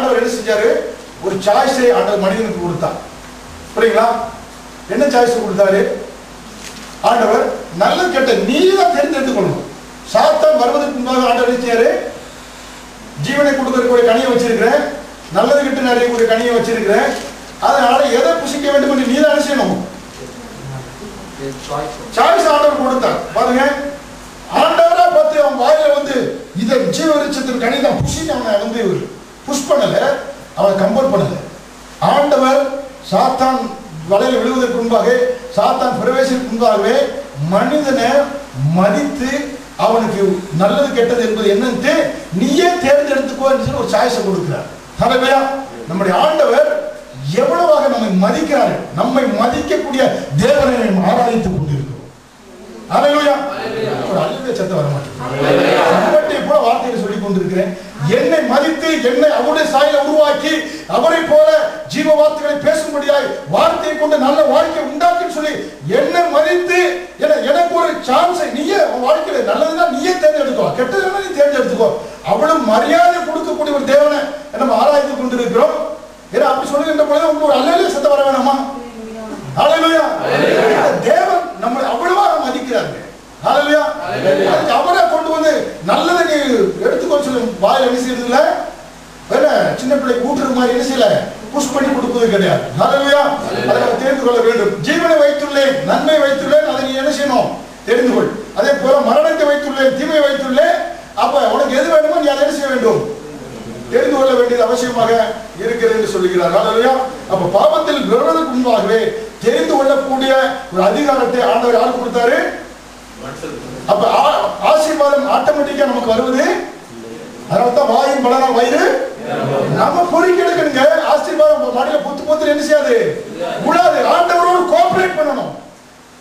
ஆண்டவர் என்ன செஞ்சாரு? ஒரு சாய்ஸை ஆண்டவர் மனிதனுக்கு கொடுத்தார். புரியுங்களா? என்ன சாய்ஸ் கொடுத்தாரு ஆண்டவர்? நல்ல கெட்ட நீ தான் தேர்ந்தெடுத்துக் கொள்ளணும். சாத்தான் வருவதற்கு முன்பாக ஆண்டவர் என்ன செய்யாரு? ஜீவனை கொடுக்கக்கூடிய கனியை வச்சிருக்கிறேன், நல்லது கெட்ட நிறைய கனியை வச்சிருக்கிறேன், அதனால எதை புசிக்க வேண்டும் என்று நீ தான் செய்யணும். சாய்ஸ் ஆண்டவர் கொடுத்தார். பாருங்க, ஆண்டவரா பார்த்து அவன் வாயில வந்து இதை ஜீவ விருட்சத்தின் கனி தான் புசின்னு அவனை வந்து புஷ் பண்ணல, அவனை கம்பல் பண்ணல. ஆண்டவர் சாத்தான் வலையில் விழுவதற்கு முன்பாக, சாத்தான் பிரவேசிக்கு முன்பாகவே மனிதனை மதித்து அவனுக்கு நல்லது கெட்டது என்பது என்னன்னு நீயே தேர்ந்தெடுத்துக்கோ என்று ஒரு சாய்ஸை கொடுக்கிறார். ஹல்லேலூயா. நம்முடைய ஆண்டவர் எவ்வளவாக நம்மை மதிக்கிறார். நம்மை மதிக்கக்கூடிய தேவனை நாம் ஆராதித்துக் கொண்டிருக்கிறோம். ஹல்லேலூயா. ஒரு அல்லேலூயா சத்தம் வர மாட்டேங்குது. போல வார்த்தையை சொல்லிக் கொண்டிருக்கிறேன். என்னை மதித்து என்னை அவருடைய சாயலை உருவாக்கி அவரை போல ஜீவ வார்த்தைகளை பேசும்படியாய் வார்த்தையை கொண்டு நல்ல வாழ்க்கை உண்டாக்குன்னு சொல்லி என்னை மதித்து எனக்கு ஒரு சான்ஸை நீயே வாழ்க்கையில நல்லதுதான் நீயே தேர்ந்தெடுக்கோ, கெட்டதுன்னா நீ தேர்ந்தெடுத்துக்கோ. அவ்வளவு மரியாதை கொடுக்கக்கூடிய ஒரு தேவனை நம்ம ஆராய்ந்து கொண்டிருக்கிறோம். ஏன்னா அப்படி சொல்லுகின்ற பொழுது உங்களுக்கு ஒரு அல்லேலூயா சத்தம் வர வேணாமா? ஹல்லேலூயா. தேவன் நம்மளை அவ்வளவா மதிக்கிறாங்க. ஹல்லேலூயா. அதுக்கு அவரே கொண்டு வந்து நல்லதை நீ எடுத்துக்கொண்டு சொல்லி வாயில் என்ன செய்யறது இல்ல, வேற சின்ன பிள்ளைக்கு ஊற்றுற மாதிரி என்ன செய்யல, புஷ் பண்ணி கொடுப்பது கிடையாது. ஹல்லேலூயா. அதை நம்ம தெரிந்து கொள்ள வேண்டும். ஜீவனை வைத்துள்ளேன், நன்மை வைத்துள்ளேன், அதை நீ என்ன செய்யணும்? தெரிந்து கொள். அதே போல மரணத்தை வைத்துள்ளேன், தீமை வைத்துள்ளேன். அப்ப உனக்கு எது வேண்டுமோ நீ அதை என்ன செய்ய வேண்டும்? தெரிந்து கொள்ள வேண்டியது அவசியமாக இருக்கிறது என்று சொல்லுகிறார். ஹல்லேலூயா. அப்ப பாவத்தில் விழுவதற்கு முன்பாகவே தெரிந்து கொள்ளக்கூடிய ஒரு அதிகாரத்தை ஆண்டவர் யாருக்கு கொடுத்தாரு? அப்ப ஆசீர்வாதம் ஆட்டோமேட்டிக்கா நமக்கு வருவது. அதனால்தான் வாயின் பலனா வயிறு நம்ம பொறுக்கி எடுக்கணுங்க. ஆசீர்வாதம் மடியில பொத்து என்ன செய்யாது, கூடாது. ஆண்டவரோடு கோஆபரேட் பண்ணணும்.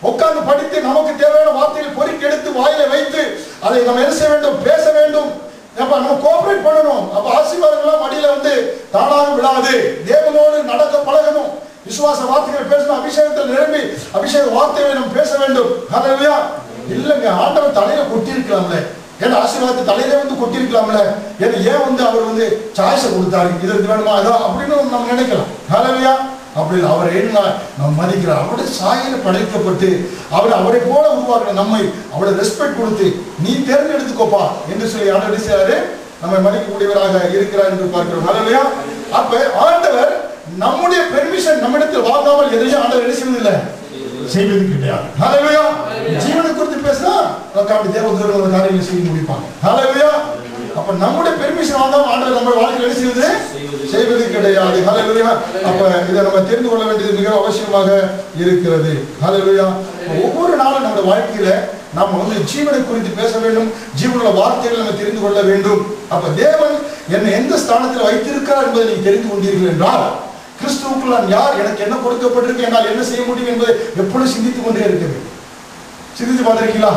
உட்கார்ந்து படித்து நமக்கு தேவையான வார்த்தைகளை பொறுக்கி எடுத்து வாயில வைத்து அதை நம்ம என்ன செய்ய வேண்டும்? பேச வேண்டும். நம்ம கோஆபரேட் பண்ணணும். அப்ப ஆசீர்வாதங்கள்லாம் மடியில வந்து தானாக விடாது. தேவனோடு நடக்க பழகணும். விசுவாச வார்த்தைகளை பேசணும். அபிஷேகத்தில் நிரம்பி அபிஷேக வார்த்தைகளை நம்ம பேச வேண்டும். ஹல்லேலூயா. இல்லங்க, ஆண்டவர் தலையில கொட்டி இருக்கலாம்ல, ஏன்னா ஆசீர்வாதத்தை தலையில வந்து கொட்டி இருக்கலாம்ல, ஏன் வந்து அவர் வந்து சாய்ஸை கொடுத்தாரு, இதற்கு வேணுமா அதோ அப்படின்னு நம்ம நினைக்கலாம். ஹல்லேலூயா. அப்படி அவர் என்ன நம்ம மதிக்கிறார். அவருடைய சாயல படைக்கப்பட்டு அவரை போல உருவாக்குற நம்மை அவரை ரெஸ்பெக்ட் கொடுத்து நீ தேர்ந்தெடுத்துக்கோப்பா என்று சொல்லி ஆண்டவர் செய்யாரு நம்மை மதிக்கக்கூடியவராக இருக்கிறார் என்று பார்க்கிறோம். ஹல்லேலூயா. அப்ப ஆண்டவர் நம்முடைய பெர்மிஷன் நம்மிடத்தில் வாங்காமல் எதையும் ஆண்டவர் என்ன செய்வதில்லை, செய்வது கிடையாது. ஹல்லேலூயா. ஜீவனை குறித்து பேசினா அப்படி தேவதூதர்கள் ஒரு காரியங்களை செய்ய முடிப்பாங்க. ஹல்லேலூயா. அப்ப நம்முடைய பெர்மிஷன் வாங்காம ஆண்டவர் நம்ம வாழ்க்கையில் என்ன செய்வது கிடையாது. ஹல்லேலூயா. அப்ப இதை நம்ம தெரிந்து கொள்ள வேண்டியது மிக அவசியமாக இருக்கிறது. ஹல்லேலூயா. ஒவ்வொரு நாளும் நம்முடைய வாழ்க்கையில நம்ம வந்து ஜீவனை குறித்து பேச வேண்டும். ஜீவனுள்ள வார்த்தைகளை நம்ம தெரிந்து கொள்ள வேண்டும். அப்ப தேவன் என்னை எந்த ஸ்தானத்தில் வைத்திருக்கிறார் என்பதை நீங்க தெரிந்து கொண்டீர்கள் என்றால் கிறிஸ்துவுக்குள் நான் யார், எனக்கு என்ன கொடுக்கப்பட்டிருக்கு, என்னால் என்ன செய்ய முடியும் என்பதை எப்பொழுது சிந்தித்துக் கொண்டே இருக்கிறது. சிந்தித்து பார்த்திருக்கீங்களா?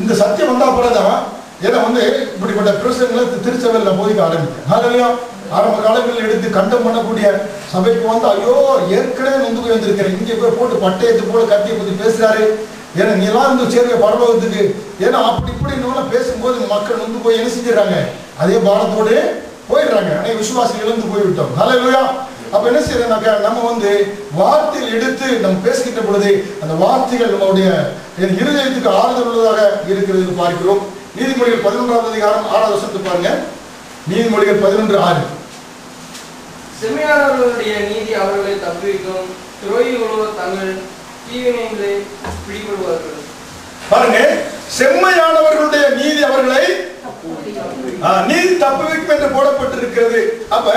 இந்த சத்தியம் வந்தா போலதான் ஏன்னா வந்து இப்படிப்பட்ட பிரச்சனைகளை திருச்சபையில் போதிக்க ஆரம்பித்தேன். ஹல்லேலூயா. ஆரம்ப காலங்களில் எடுத்து கண்டம் பண்ணக்கூடிய சபைக்கு வந்து ஐயோ ஏற்கனவே நொந்து போய் வந்திருக்கிறேன், இங்கே போய் போட்டு பட்டயத்து போல கத்தியை பற்றி பேசுறாரு, ஏன்னா நீ எல்லாம் வந்து சேர்க்க பரலோகத்துக்கு, ஏன்னா அப்படி இப்படி பேசும்போது மக்கள் நொந்து போய் என்ன செஞ்சிடறாங்க, அதே பாரத்தோடு போயிடுறாங்க. ஆனால் விசுவாசம் இழந்து போய்விட்டோம். ஹல்லேலூயா. அப்ப என்ன செய்யறதுனாக்கா நம்ம வந்து வார்த்தையில் எடுத்து நம்ம பேசுகின்ற பொழுது அந்த வார்த்தைகள் நம்மளுடைய இருதயத்துக்கு ஆறுதல் உள்ளதாக இருக்கிறது பார்க்கிறோம். நீதிமொழிகள் 11ஆம் அதிகாரம் 6ஆவது வசனத்தை பாருங்க. நீதிமொழிகள் 11:6. செம்மையானவர்களுடைய நீதி அவர்களை தப்புவிக்கும், துரோகிகளோ தங்கள் தீவினைகளை பிடிபடுவார்கள். பாருங்க, செம்மையானவர்களுடைய நீதி அவர்களை நீதி தப்புவிக்கும் என்று போடப்பட்டிருக்கிறது. அப்ப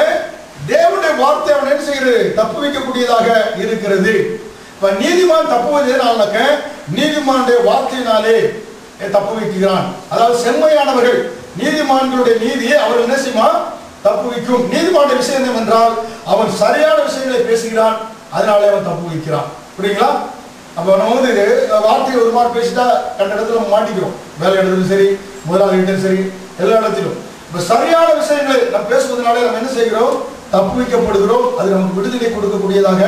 தேவனுடைய வார்த்தை அவன் என்ன செய்கிறது, தப்பு வைக்கக்கூடியதாக இருக்கிறது. இப்ப நீதிமான் தப்புவதனாலக்க நீதிமானுடைய வார்த்தையினாலே தப்பு வைக்கிறான். அதாவது செம்மையானவர்கள் நீதிமான்களுடைய நீதியை அவர் என்ன செய்யுமா, தப்பு வைக்கும். நீதிமானுடைய விஷயம் என்னவென்றால் அவன் சரியான விஷயங்களை பேசுகிறான், அதனாலே அவன் தப்பு வைக்கிறான். புரியுங்களா? அப்ப நம்ம வந்து வார்த்தையை ஒரு மாதிரி பேசிட்டா கண்ட இடத்துல நம்ம மாட்டிக்கிறோம். வேலை இடத்துலையும் சரி, முதலாளிகிட்டும் சரி, எல்லா இடத்திலும் இப்ப சரியான விஷயங்களை நம்ம பேசுவதனாலே நம்ம என்ன செய்கிறோம், தப்பு வைக்கப்படுகிறோம். அது நமக்கு விடுதலை கொடுக்கக்கூடியதாக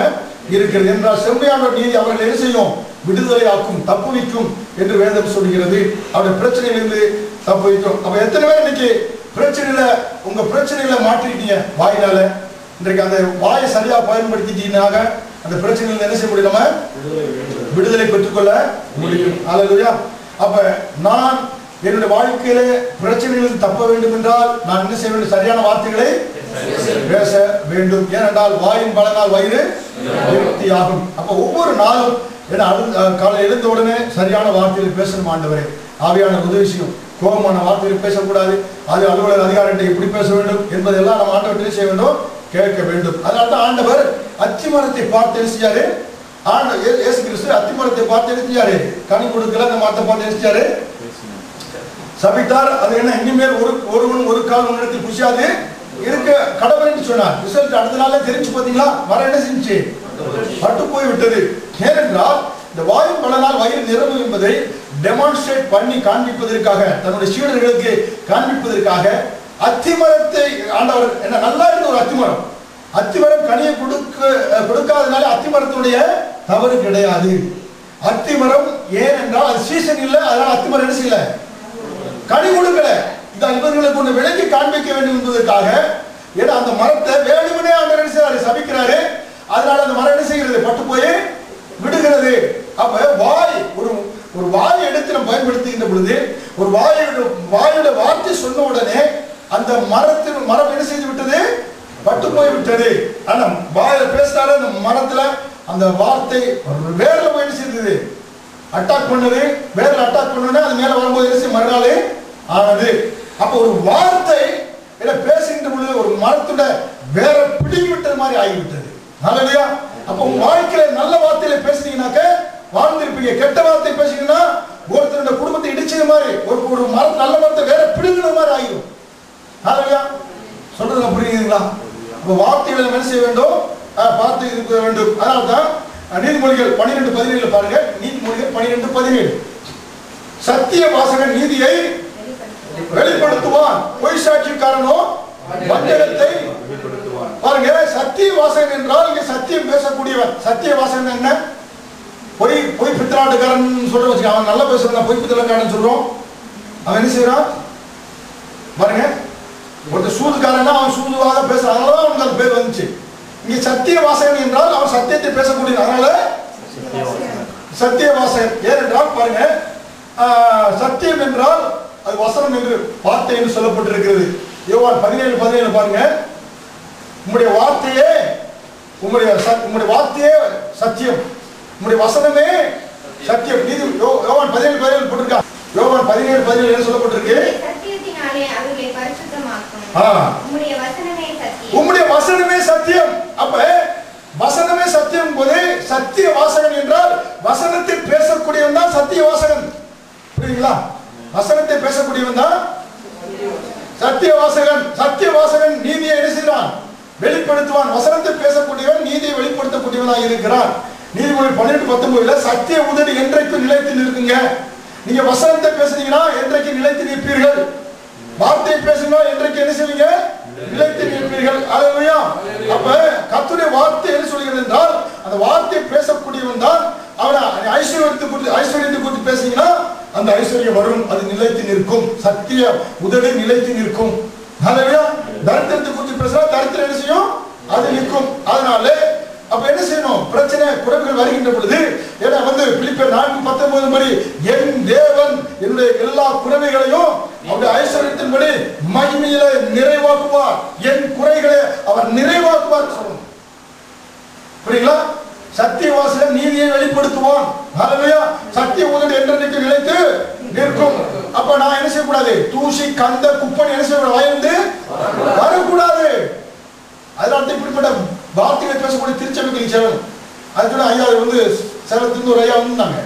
இருக்கிறது. என்றால் செம்மையான நீதி அவர்கள் என்ன செய்யும், விடுதலை ஆக்கும், தப்பு வைக்கும் என்று வேதம் சொல்கிறது. அவருடைய பிரச்சனையிலிருந்து தப்பு வைக்கும். அப்ப எத்தனை பேர் இன்னைக்கு பிரச்சனையில உங்க பிரச்சனைகளை மாற்றிட்டீங்க வாயினால. இன்றைக்கு அந்த வாயை சரியா பயன்படுத்திட்டீங்கன்னாக அந்த பிரச்சனையில என்ன செய்ய முடியும்? நம்ம விடுதலை பெற்றுக்கொள்ள முடியும். அல்லேலூயா. அப்ப நான் என்னுடைய வாழ்க்கையில பிரச்சனைகளில் தப்ப வேண்டும் என்றால் நான் என்ன செய்ய வேண்டும்? சரியான வார்த்தைகளை பேச வேண்டும். ஏனென்றால் வாயின் பலனால் வயிறு திருப்தியாகும். அப்ப ஒவ்வொரு நாளும் காலை எழுந்த உடனே சரியான வார்த்தைகள் பேசணும். ஆண்டவரே ஆவியான உதவி செய்யும். கோபமான வார்த்தைகள் பேசக்கூடாது. அது அலுவலர் அதிகாரிகிட்ட எப்படி பேச வேண்டும் என்பதெல்லாம் நம்ம ஆண்டவர்கிட்ட செய்ய வேண்டும், கேட்க வேண்டும். அதனால தான் ஆண்டவர் அத்திமரத்தை பார்த்து எழுதியாரு. இயேசு கிறிஸ்து அத்திமரத்தை பார்த்து எழுதியாரு. கனி கொடுக்கல அந்த மரத்தை பார்த்து எழுதியாரு, சபித்தார். அது என்ன? இனிமேல் ஒருவன் ஒரு கால் உன்னிடத்தில் புசியாது இருக்க கடவுள் என்று சொன்னார். ரிசல்ட் அடுத்த நாளே தெரிஞ்சு பார்த்தீங்களா? மரம் என்ன செஞ்சு பட்டு போய் விட்டது. ஏனென்றால் இந்த வாயின் பலனால் வயிறு நிரம்பும் என்பதை டெமான்ஸ்ட்ரேட் பண்ணி காண்பிப்பதற்காக, தன்னுடைய சீடர்களுக்கு காண்பிப்பதற்காக அத்திமரத்தை ஆண்டவர் என்ன நல்லா இருந்த ஒரு அத்திமரம் கனியை கொடுக்காதனால அத்திமரத்துடைய தவறு கிடையாது. அத்திமரம் ஏனென்றால் அது சீசன் இல்லை, அதனால அத்திமரம் என்ன செய்யல, கனி கொடுக்கல. இதான் இவர்களுக்கு ஒன்று விலக்கி காண்பிக்க வேண்டும் என்பதற்காக ஏன்னா அந்த மரத்தை வேணுமனே ஆண்டவர் என்ன செய்யறாரு? சபிக்கிறாரு. அதனால அந்த மரம் என்ன செய்கிறது? பட்டு போய் விடுகிறது. அப்ப வாய் ஒரு வாயை எடுத்து நம்ம பயன்படுத்துகின்ற பொழுது ஒரு வாயோட வார்த்தை சொன்ன உடனே அந்த மரம் என்ன செய்து விட்டது? பட்டு போய் விட்டது. ஆனா வாயில பேசினால அந்த மரத்துல அந்த வார்த்தை வேர்ல போய் என்ன செய்தது? அட்டாக் பண்ணது. வேர்ல அட்டாக் பண்ணோன்னா அது மேல வரும்போது என்ன செய்யும்? மறுநாள் ஆனது. அப்ப ஒரு வார்த்தை பேசுகின்ற பொழுது ஒரு மரத்தோட வேற பிடிங்கி விட்டது மாதிரி ஆகிவிட்டது. அல்லேலூயா. அப்ப உங்க வாழ்க்கையில நல்ல வார்த்தையில பேசுனீங்கன்னாக்க வாழ்ந்திருப்பீங்க. கெட்ட வார்த்தை பேசுனீங்கன்னா ஒருத்தருடைய குடும்பத்தை இடிச்சது மாதிரி, ஒரு மரத்தை நல்ல மரத்தை வேற பிடிங்கிற மாதிரி ஆகிடும். அல்லேலூயா. சொல்றது புரியுதுங்களா? அப்ப வார்த்தைகளை என்ன செய்ய வேண்டும்? பார்த்து இருக்க வேண்டும். அதனால்தான் நீதிமொழிகள் 12:17 பாருங்க. நீதிமொழிகள் 12:17 சத்திய வாசகன் நீதியை வெளிப்படுத்துவான், பொய் சாட்சிக்காரனோ வஞ்சகத்தை பாருங்க. சத்திய வாசகன் என்றால் இங்க சத்தியம் பேசக்கூடியவன். சத்திய வாசகன் என்ன? பொய் பித்தலாட்டுக்காரன் சொல்ற வச்சுக்க. அவன் நல்லா பேசுறான், பொய் பித்தலாட்டுக்காரன் சொல்றோம். அவன் என்ன செய்யறான் பாருங்க. ஒருத்தர் சூதுக்காரன், அவன் சூதுவாக பேசுறான், அதனால அவனுக்கு அந்த பேர் வந்துச்சு. இங்க சத்திய வாசகன் என்றால் அவன் சத்தியத்தை பேசக்கூடிய, அதனால சத்திய வாசகன். ஏனென்றால் பாருங்க, சத்தியம் என்றால் அது வசனம் என்று வார்த்தை என்று சொல்லப்பட்டிருக்கிறது. யோவான் 17:17 பாருங்க. உம்முடைய வார்த்தையே சத்தியம், உம்முடைய வசனமே சத்தியம். நீதி யோவான் 17:17 போட்டிருக்கா. யோவான் 17:17 என்ன சொல்லப்பட்டிருக்கு? சத்தியத்தினாலே அவர்களை பரிசுத்தமாக்கும். உம்முடைய வசனமே சத்தியம். அப்ப வசனமே சத்தியம் போது சத்திய வாசகன் என்றால் வசனத்தை பேசக்கூடியவன் தான் சத்திய வாசகன். புரியுங்களா? வசனத்தை பேசக்கூடியவன் தான் சத்திய வாசகன். சத்திய வாசகன் நீதியை என்ன செய்கிறான்? வெளிப்படுத்துவான். வசனத்தை பேசக்கூடியவன் நீதியை வெளிப்படுத்தக்கூடியவனாக இருக்கிறான். நீதிமொழி 12:19 சத்திய உதடு என்றைக்கும் நிலைத்து நிற்குங்க. நீங்க வசனத்தை பேசுறீங்கன்னா என்றைக்கு நிலைத்து நிற்பீர்கள். வார்த்தை பேசுனா என்றைக்கு என்ன செய்வீங்க? நிலைத்து நிற்பீர்கள். அல்லேலூயா. அப்ப கர்த்தருடைய வார்த்தை என்ன சொல்கிறது என்றால் அந்த வார்த்தை பேசக்கூடியவன் தான் அவனை ஐஸ்வர்யத்தை குறித்து பேசுறீங்கன்னா அந்த ஐஸ்வர்யம் வரும், அது நிலைத்து நிற்கும். சத்திய உதடு நிலைத்து நிற்கும். அல்லேலூயா. தரித்திரத்தை குறித்து பேசினா தரித்திரம் என்ன செய்யும்? அது நிற்கும். அதனால அப்ப என்ன செய்யணும்? பிரச்சனை குறைவுகள் வருகின்ற பொழுது ஏன்னா பிலிப்பியர் 4:19 படி என் தேவன் என்னுடைய எல்லா குறைவுகளையும் அவருடைய ஐஸ்வர்யத்தின்படி மகிமையில நிறைவாக்குவார், என் குறைகளை அவர் நிறைவாக்குவார் சொல்லணும். புரியுங்களா? சத்திய வாசகன் நீதியை வெளிப்படுத்துவான். அல்லேலூயா. சத்திய உதடு என்றென்றைக்கு நிலைத்து நிற்கும். அப்ப நான் என்ன செய்யக்கூடாது? தூசி கந்த குப்பை என்ன செய்ய வாய்ந்து வரக்கூடாது. அதனால இப்படிப்பட்ட வார்த்தைகளை பேசக்கூடிய திருச்சபைக்கு சேவன். அதுக்கு ஐயா சேலத்திலிருந்து ஒரு ஐயா வந்தாங்க.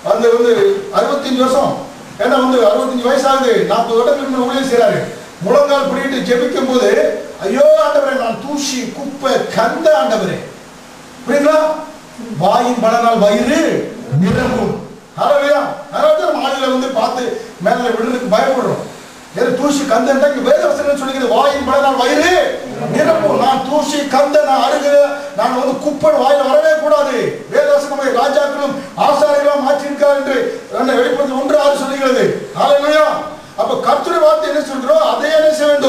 65 வருஷம், ஏன்னா 65 வயசு ஆகுது, 40 வருடங்களுக்கு ஊழியம் செய்யறாரு. முழங்கால் பிடிட்டு ஜெபிக்கும் போது ஐயோ ஆண்டவரே நான் தூசி குப்பை கந்த ஆண்டவரே. புரியுங்களா? வாயின் பலனால் வயிறு நிரம்பும். அல்லேலூயா. அதனால மாடியில பார்த்து மேல விடுறதுக்கு பயப்படுறோம். தூசி கந்தன்டா இங்க வேத வசனம் சொல்லுகிறது வாயின் பலனால் வயிறு நிரம்பும். நான் தூசி கந்த நான் அருகு நான் குப்பன் வாயில வரவே கூடாது. வேத வசனமே ராஜாக்களும் ஆசாரிகளும் மாற்றிருக்கார் என்று வெளிப்படுத்தி 1:6 சொல்லுகிறது. அல்லேலூயா. அப்ப கர்த்தருடைய வார்த்தை என்ன சொல்றோம் அதே என்ன செய்ய வேண்டும்?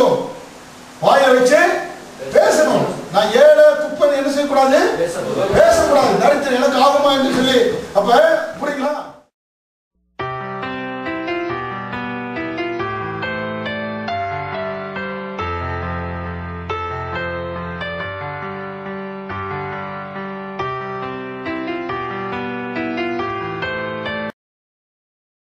அப்ப